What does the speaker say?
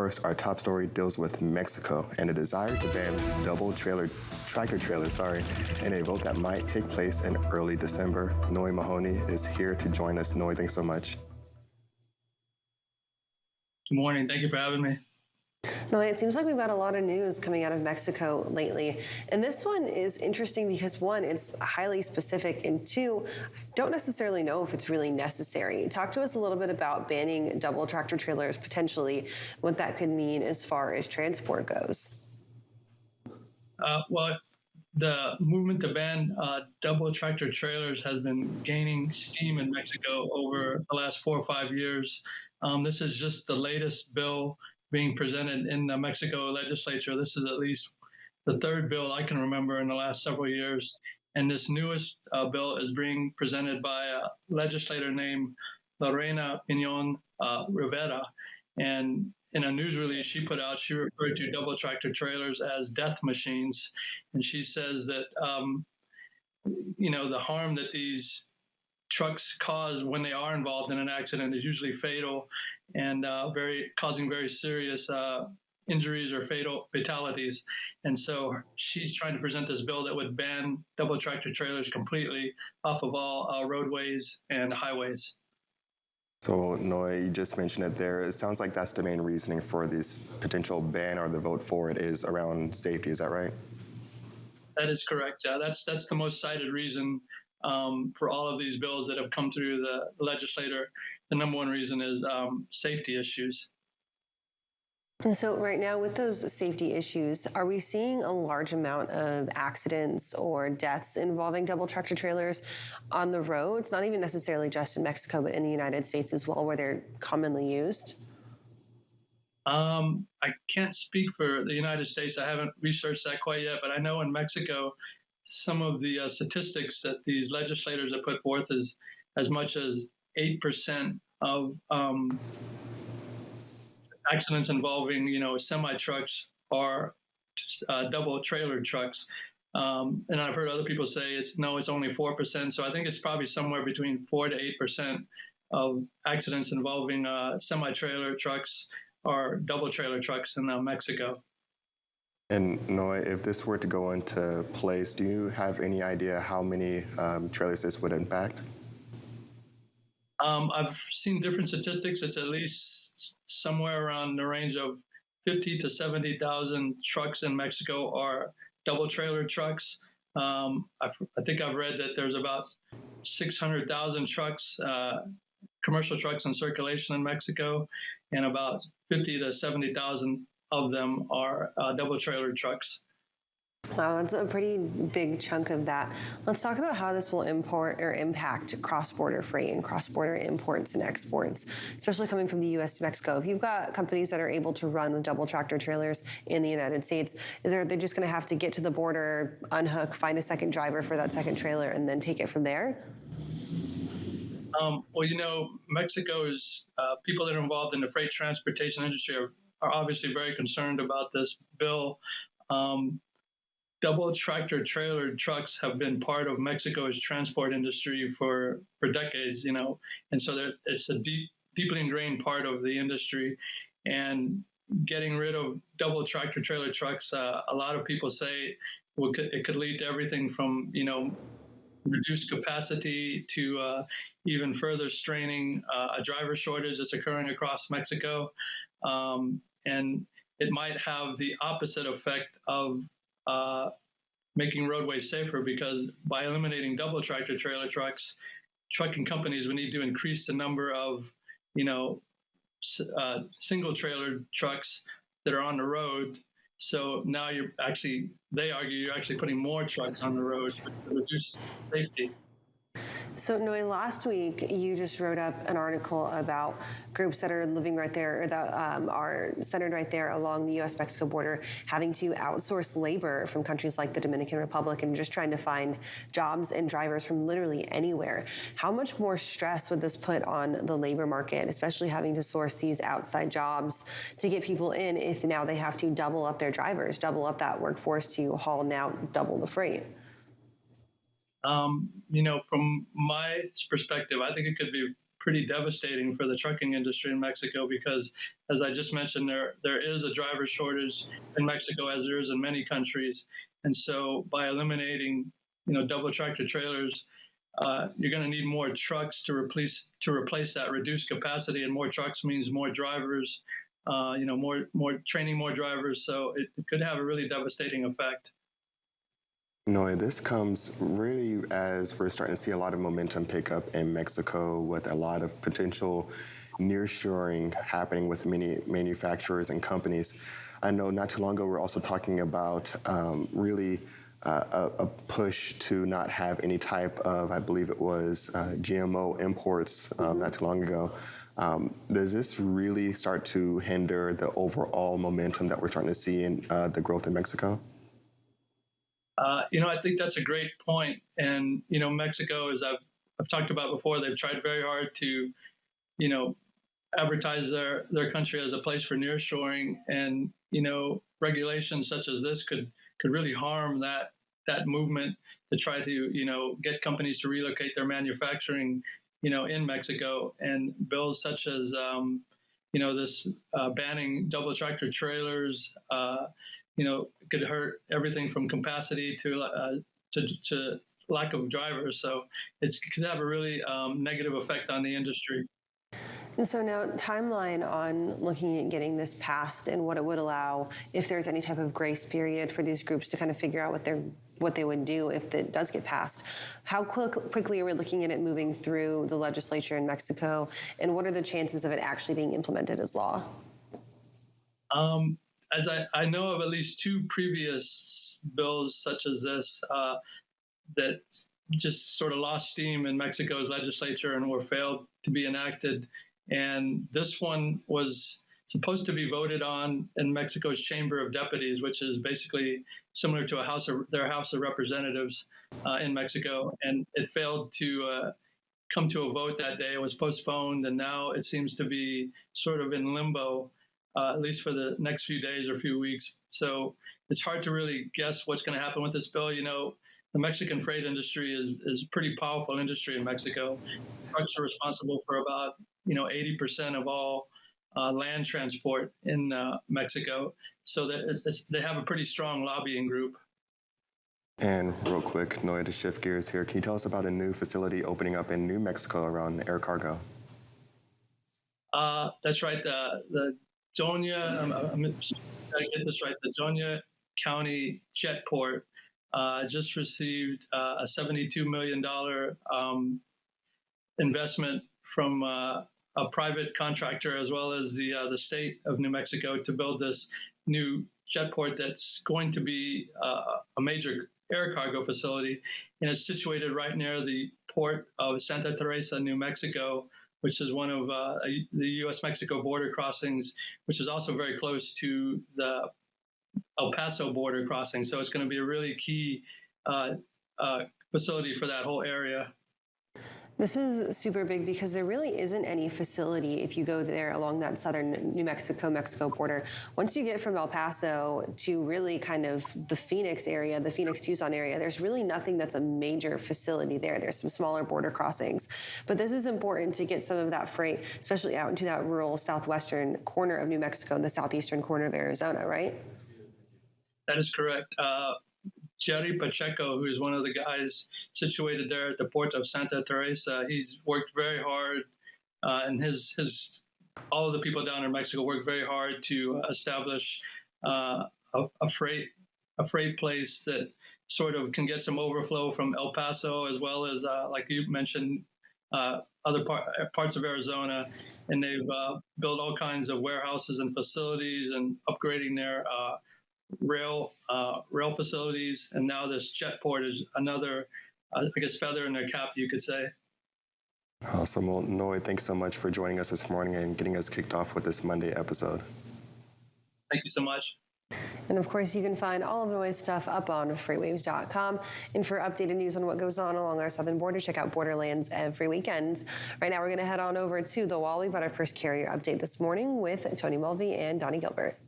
First, our top story deals with Mexico and a desire to ban tractor trailers, in a vote that might take place in early December. Noi Manoney is here to join us. Noi, thanks so much. Good morning. Thank you for having me. No, it seems like we've got a lot of news coming out of Mexico lately. And this one is interesting because, one, it's highly specific, and two, don't necessarily know if it's really necessary. Talk to us a little bit about banning double tractor trailers potentially, what that could mean as far as transport goes. Well, the movement to ban double tractor trailers has been gaining steam in Mexico over the last 4 or 5 years. This is just the latest bill being presented in the Mexico legislature. This is at least the third bill I can remember in the last several years. And this newest bill is being presented by a legislator named Lorena Piñon Rivera. And in a news release she put out, she referred to double tractor trailers as death machines. And she says that, the harm that these trucks cause when they are involved in an accident is usually fatal and causing very serious injuries or fatalities. And so she's trying to present this bill that would ban double tractor trailers completely off of all roadways and highways. So, Noi, you just mentioned it there. It sounds like that's the main reasoning for this potential ban, or the vote for it is around safety. Is that right? That is correct. Yeah, that's the most cited reason for all of these bills that have come through the legislature. The number one reason is safety issues. And so right now with those safety issues, are we seeing a large amount of accidents or deaths involving double tractor trailers on the roads? Not even necessarily just in Mexico, but in the United States as well, where they're commonly used? I can't speak for the United States. I haven't researched that quite yet, but I know in Mexico, some of the statistics that these legislators have put forth is as much as 8% of accidents involving, semi-trucks are double trailer trucks. And I've heard other people say it's only 4%. So I think it's probably somewhere between 4 to 8% of accidents involving semi-trailer trucks or double trailer trucks in Mexico. And Noi, if this were to go into place, do you have any idea how many trailers this would impact? I've seen different statistics. It's at least somewhere around the range of 50 to 70,000 trucks in Mexico are double trailer trucks. I think I've read that there's about 600,000 trucks, commercial trucks in circulation in Mexico, and about 50 to 70,000 of them are double trailer trucks. Wow, that's a pretty big chunk of that. Let's talk about how this will impact cross-border freight and cross-border imports and exports, especially coming from the U.S. to Mexico. If you've got companies that are able to run with double tractor trailers in the United States, they're just going to have to get to the border, unhook, find a second driver for that second trailer, and then take it from there? Mexico's people that are involved in the freight transportation industry are obviously very concerned about this bill. Double tractor trailer trucks have been part of Mexico's transport industry for decades, and so it's a deeply ingrained part of the industry. And getting rid of double tractor trailer trucks, a lot of people say it could lead to everything from, reduced capacity to even further straining a driver shortage that's occurring across Mexico. And it might have the opposite effect of making roadways safer, because by eliminating double tractor trailer trucks, trucking companies would need to increase the number of, single trailer trucks that are on the road. So now they argue you're actually putting more trucks on the road to reduce safety. So, Noi, last week you just wrote up an article about groups that are living right there, or that are centered right there along the U.S.-Mexico border, having to outsource labor from countries like the Dominican Republic and just trying to find jobs and drivers from literally anywhere. How much more stress would this put on the labor market, especially having to source these outside jobs to get people in, if now they have to double up their drivers, double up that workforce to haul now double the freight? From my perspective, I think it could be pretty devastating for the trucking industry in Mexico because, as I just mentioned, there is a driver shortage in Mexico, as there is in many countries. And so by eliminating, double tractor trailers, you're going to need more trucks to replace that reduced capacity, and more trucks means more drivers, more training more drivers. So it could have a really devastating effect. Noi, this comes really as we're starting to see a lot of momentum pick up in Mexico with a lot of potential nearshoring happening with many manufacturers and companies. I know not too long ago we were also talking about really a push to not have any type of, I believe it was GMO imports not too long ago. Does this really start to hinder the overall momentum that we're starting to see in the growth in Mexico? I think that's a great point. And, Mexico, as I've talked about before, they've tried very hard to, advertise their country as a place for nearshoring. And, regulations such as this could really harm that movement to try to, get companies to relocate their manufacturing, in Mexico. And bills such as, this banning double tractor trailers, could hurt everything from capacity to lack of drivers. So it could have a really negative effect on the industry. And so now, timeline on looking at getting this passed and what it would allow, if there's any type of grace period for these groups to kind of figure out what they would do if it does get passed. How quickly are we looking at it moving through the legislature in Mexico, and what are the chances of it actually being implemented as law? As I know of at least two previous bills such as this that just sort of lost steam in Mexico's legislature and were failed to be enacted. And this one was supposed to be voted on in Mexico's Chamber of Deputies, which is basically similar to their House of Representatives in Mexico. And it failed to come to a vote that day. It was postponed, and now it seems to be sort of in limbo, at least for the next few days or few weeks. So it's hard to really guess what's going to happen with this bill. The Mexican freight industry is a pretty powerful industry in Mexico. Trucks are responsible for about 80% of all land transport in Mexico. So they have a pretty strong lobbying group. And real quick, Noi, to shift gears here, can you tell us about a new facility opening up in New Mexico around air cargo? That's right. The Doña, I'm going to get this right, the Doña County Jetport just received a $72 million investment from a private contractor, as well as the state of New Mexico, to build this new jetport that's going to be a major air cargo facility. And it's situated right near the port of Santa Teresa, New Mexico, which is one of the U.S.-Mexico border crossings, which is also very close to the El Paso border crossing. So it's going to be a really key facility for that whole area. This is super big because there really isn't any facility if you go there along that southern New Mexico border. Once you get from El Paso to really kind of the Phoenix area, the Phoenix-Tucson area, there's really nothing that's a major facility there. There's some smaller border crossings. But this is important to get some of that freight, especially out into that rural southwestern corner of New Mexico and the southeastern corner of Arizona, right? That is correct. Jerry Pacheco, who is one of the guys situated there at the port of Santa Teresa, he's worked very hard, and all of the people down in Mexico worked very hard to establish a freight place that sort of can get some overflow from El Paso, as well as, like you mentioned, other parts of Arizona. And they've built all kinds of warehouses and facilities and upgrading their rail facilities, and now this jetport is another, feather in their cap, you could say. Awesome. Well, Noi, thanks so much for joining us this morning and getting us kicked off with this Monday episode. Thank you so much. And of course, you can find all of Noi's stuff up on freightwaves.com. And for updated news on what goes on along our southern border, check out Borderlands every weekend. Right now, we're going to head on over to the wall. We've got our first carrier update this morning with Tony Mulvey and Donnie Gilbert.